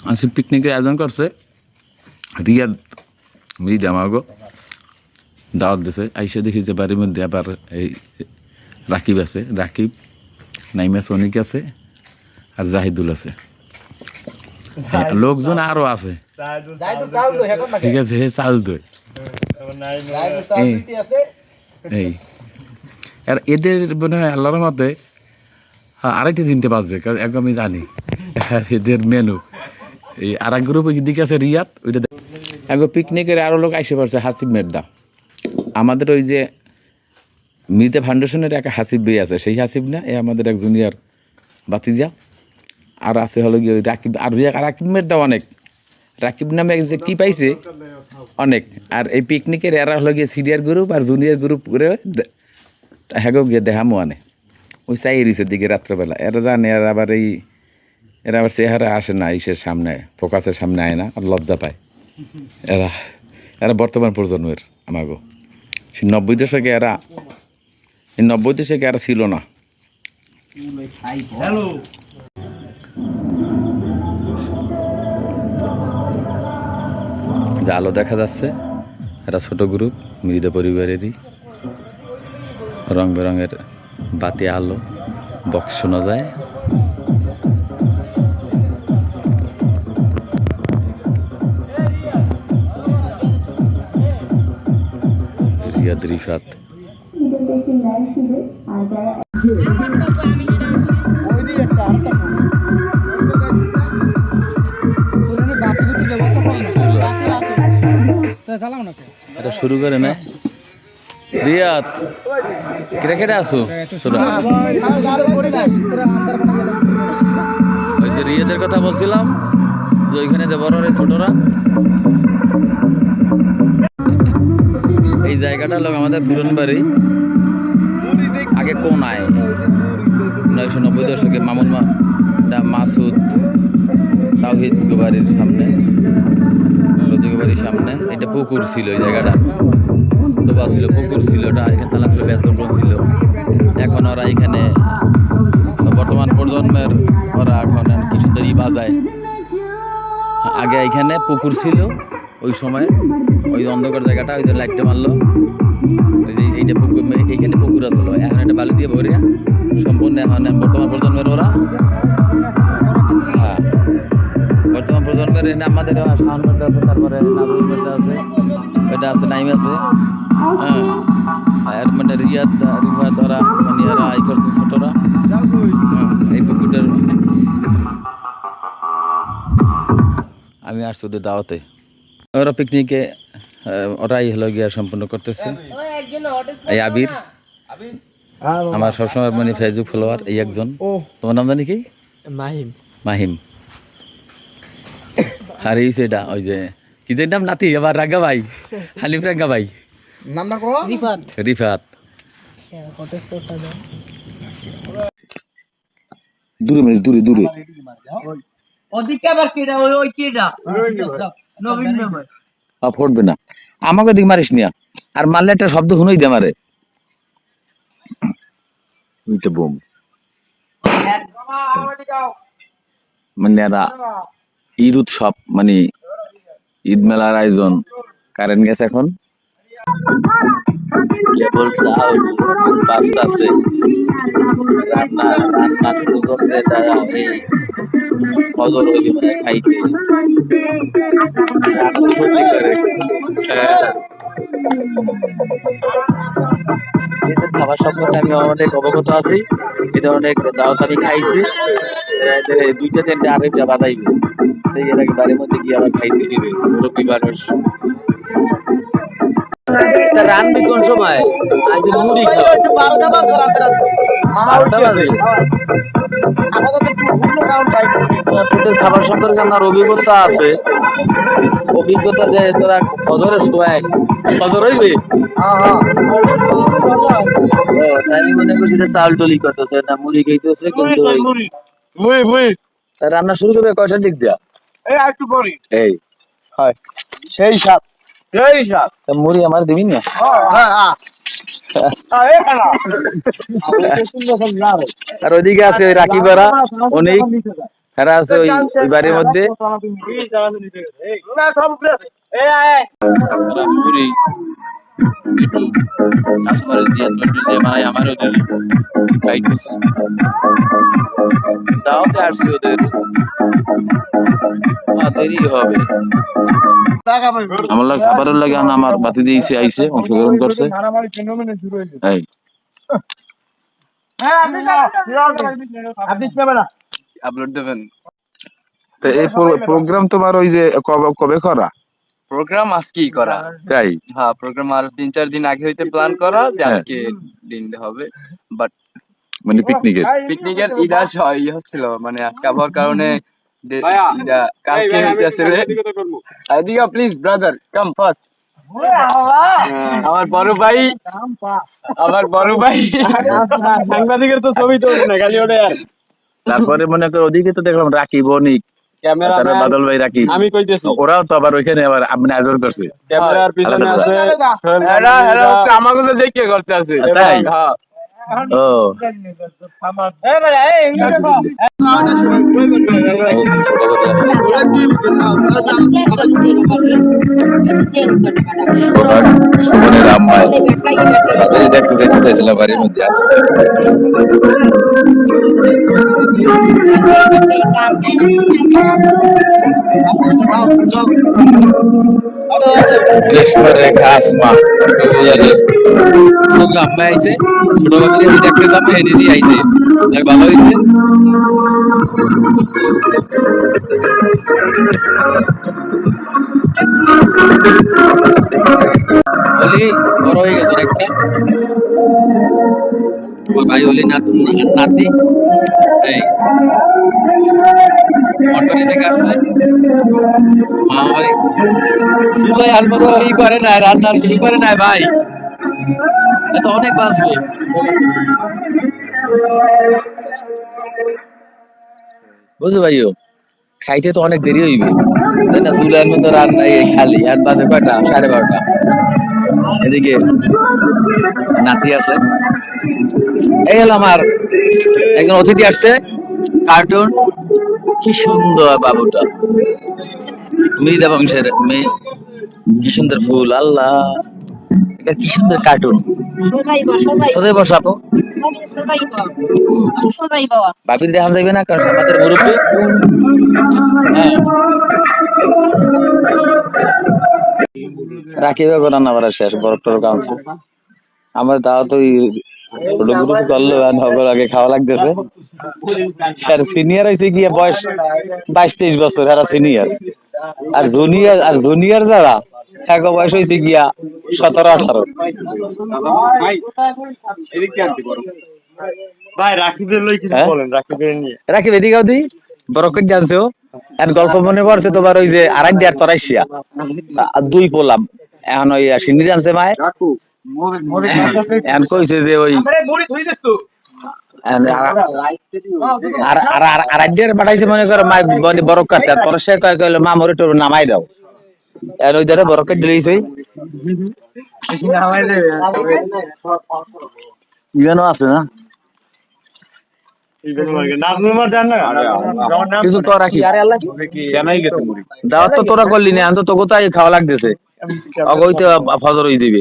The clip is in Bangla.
আজকে পিকনিকের আয়োজন করছে রিয়াদ মৃদা আমাগো দাওয়াত দিছে আইসা দেখি যে বাড়ির মধ্যে আবার এই রাকিব আছে, রাকিব নাইমা সনিক আছে আর জাহিদুল আছে, লোকজন আরো আছে। ঠিক আছে, হে চাল দই এই আর এদের মনে হয় আল্লাহর মতে আরেকটি দিনতে বাঁচবে, কারণ এক আমি জানি এদের মেনু। এই আর এক গ্রুপ দিকে আছে রিয়াদ, ওইটা একবার পিকনিকের আরও লোক আইসে পড়ছে। হাসিব মের্দা আমাদের ওই যে মৃতে ফাউন্ডেশনের এক হাসিব ভাই আছে, সেই হাসিব না, এ আমাদের এক জুনিয়র বাতিজা। আর আছে হলো গিয়ে ওই রাকিব, আর রাকিব মের্দা অনেক, রাকিব নামে যে কি পাইছে অনেক। আর এই পিকনিকের এরা হলো গিয়ে সিনিয়র গ্রুপ আর জুনিয়র গ্রুপ করে হ্যাঁ গিয়ে দেখামো আনে ওই চাইরিসের দিকে রাত্রেবেলা। এরা জানে আর আবার এরা আবার চেহারা আসে না ইসের সামনে, ফোকাসের সামনে আয় না, আর লজ্জা পায়। এরা বর্তমান প্রজন্মের আমাগো 90 দশকে এরা, 90 দশকে এরা ছিল না। যে আলো দেখা যাচ্ছে এরা ছোট গ্রুপ মৃত পরিবারেরই, রং বেরঙের বাতি আলো, বক্স শোনা যায়। রিয়াদ, রিফাত এটা শুরু করে না। রিয়াদ কেটে কেটে আসো, ওই যে রিয়াদের কথা বলছিলাম যে ওইখানে যে বড় ছোটরা, এই জায়গাটা হলো আমাদের পুরন বাড়ি, আগে কোনায় 1990 দশকে মামুন মাসুদ তাওহিদ বাড়ির সামনে, বাড়ির সামনে এটা পুকুর ছিল, এই জায়গাটা ডোবা ছিল, পুকুর ছিল, ওটা এখানে তালা ছিল, ব্যাসন ছিল। এখন ওরা এখানে বর্তমান প্রজন্মের ওরা এখন কি সুন্দর বাজায়। আগে এখানে পুকুর ছিল ওই সময়, ওই অন্ধকার জায়গাটা ওই যে লাইটটা মারলো, ওই যে এইটা পুকুর, এইখানে পুকুর আসলো, এখন একটা বালি দিয়ে ভরিয়া সম্পূর্ণ এখন বর্তমান প্রজন্মের ওরা, হ্যাঁ বর্তমান প্রজন্মের আমাদের শাহান মের্দা আছে, তারপরে নাজুল মের্দা আছে, এটা আছে নাইম আছে, হ্যাঁ আর মানে রিয়াদ রিফাত ওরা মানে এরা আই করছে ছোটরা। এই পুকুরটার আমি আসছি ওদের দাওয়াতে, ওরা পিকনিকে ওরাই হলো গিয়া সম্পূর্ণ করতেছে। এই আবির আমার সবসময় মানে ফেসবুক ফলোয়ার, এই একজন। তোমার নাম জানি কি? মাহিম। মাহিম। আর এই সেটা ওই যে কি যে নাম নাতি আবার রাঙ্গা ভাই, হালিম রাঙ্গা ভাই নাম না কো? রিফাত। রিফাত দূরে মেরে দূরে দূরে ওদিকে আবার কেডা, ওই কেডা নবীন মেম্বার ফোড়বে না আমাকে দিক মারিস নিয়া, আর মারলে একটা শব্দ শুনেই দে মারে ওইটা বোম। মানে এরা ঈদ উৎসব মানে ঈদ মেলার আয়োজন, কারেন্ট গেছে এখন কেবল বাজতাছে, রান্না রান্না শুরু করতে তারা এই ফজর হইলে মানে খাইতে এদের খাবার সম্পর্কে আমি অনেক অবগত আছি, এটা অনেক দাওয়াত আমি খাইছি। 2-3টা আরেকটা বাজাইবে, সেই এর আগে বাড়ির মধ্যে গিয়ে আবার খাইতে দিবে মুরব্বী মানুষ। রান্না কোন সময় আজ মুড়ি খাবার সম্পর্কে আমার অভিজ্ঞতা আছে, অভিজ্ঞতা যে তোরা ফজরের সময় ফজর হইবে, আমি মনে করছি চাউল টলি করতেছে না মুড়ি খাইতেছে, কিন্তু রান্না শুরু করবে কয়টার দিক দিয়া? এই একটু পরে এই হয় সেই সাত মুড়ি আমার দিবি না? আর ওইদিকে আছে রাকিবেরা অনেক এরা আছে ওই ওই বাড়ির মধ্যে দেরি হবে আমার খাবারের লাগে আমার বাতি দিয়েছে আইসে অংশগ্রহণ করছে এই আপলোড দেবেন। তো এই প্রোগ্রাম তোমার ওই যে কবে করা প্রোগ্রাম আজকেই করা, তাই? হ্যাঁ প্রোগ্রাম আর 3-4 দিন আগে হইতে প্ল্যান করা যে আজকে দিন হবে, বাট মানে পিকনিকের ইটা হচ্ছিল মানে আজকে আবহাওয়ার কারণে কালকে হইতেছিল। এদিকে প্লিজ ব্রাদার কাম ফার্স্ট। আমার বড় ভাই সাংবাদিকের তো ছবি তো না খালি ওটা। তারপরে মনে করো ওদিকে তো দেখলাম রাকিব অনিক ক্যামেরা বাদল ভাই রাকিব, আমি কইতেছি ওরাও তো আবার ওইখানে আবার আপনি আয়োজন করছে ক্যামেরার পিছনে আছে আমাকে তো দেখে করতে আছে তাই? ও দেখতে যেতে চাইছিলাম বাড়ির মধ্যে রেখা আসমা আম্মা আইছে ছোট বাবুরে দেখতে যাবো এনে দিয়ে আইছে ভালো হয়েছে। অলি বড় হয়ে গেছে একটা তোমার ভাই অলি নাতি এই মটবাড়ি থেকে আসছে মামাবাড়ি চুলাই আলমতো ই করে না রান্নার কি করে না ভাই এত অনেক বাঁচবে। বুঝছো ভাইও খাইতে তো অনেক দেরি হইবে তাই না? চুলার মতো রান্না খালি আর বাজে কয়টা 12:30। এদিকে নাতি আছে, এই হলো আমার একজন অতিথি আসছে কার্টুন। কি সুন্দর বাবুটা, মৃদা বংশের মেয়ে, কি সুন্দর ফুল, আল্লাহ কি সুন্দর কার্টুন। সবাই বসাবো বাপির দেখা যাবে না কারণ আমাদের মুরব্বী। রাখি রান্না করা শেষ, বরফ টরফ আনছে আমার দাওয়া তো করলো আগে খাওয়া লাগতেছে। আর সিনিয়র হয়েছে গিয়ে বয়স 22-23 বছর, এরা সিনিয়র। আর জুনিয়র যারা এক বয়স হয়েছে গিয়া 17-18। রাকিব এদিকে দি বরকেট জানছো এখন গল্প মনে পড়ছে তোমার ওই যে আড়াই আর তরাইশিয়া 2 পোলাম এখন ওই সিন্নি জানছে মায় এখন কইছে যে ওই আড়াই পাঠাইছে মনে করো মা বরক কাটতে পরে সে কইলো মা মরে তোর নামাই দাও আর ওই ধরে বরকেট দিয়েছে ইভেনও আছে না কিন্তু তোরা কি দাওয়াত তো তোরা করলি না, তো তোকে তাই খাওয়া লাগতেছে অগৈতে ফজর হয়ে দিবে।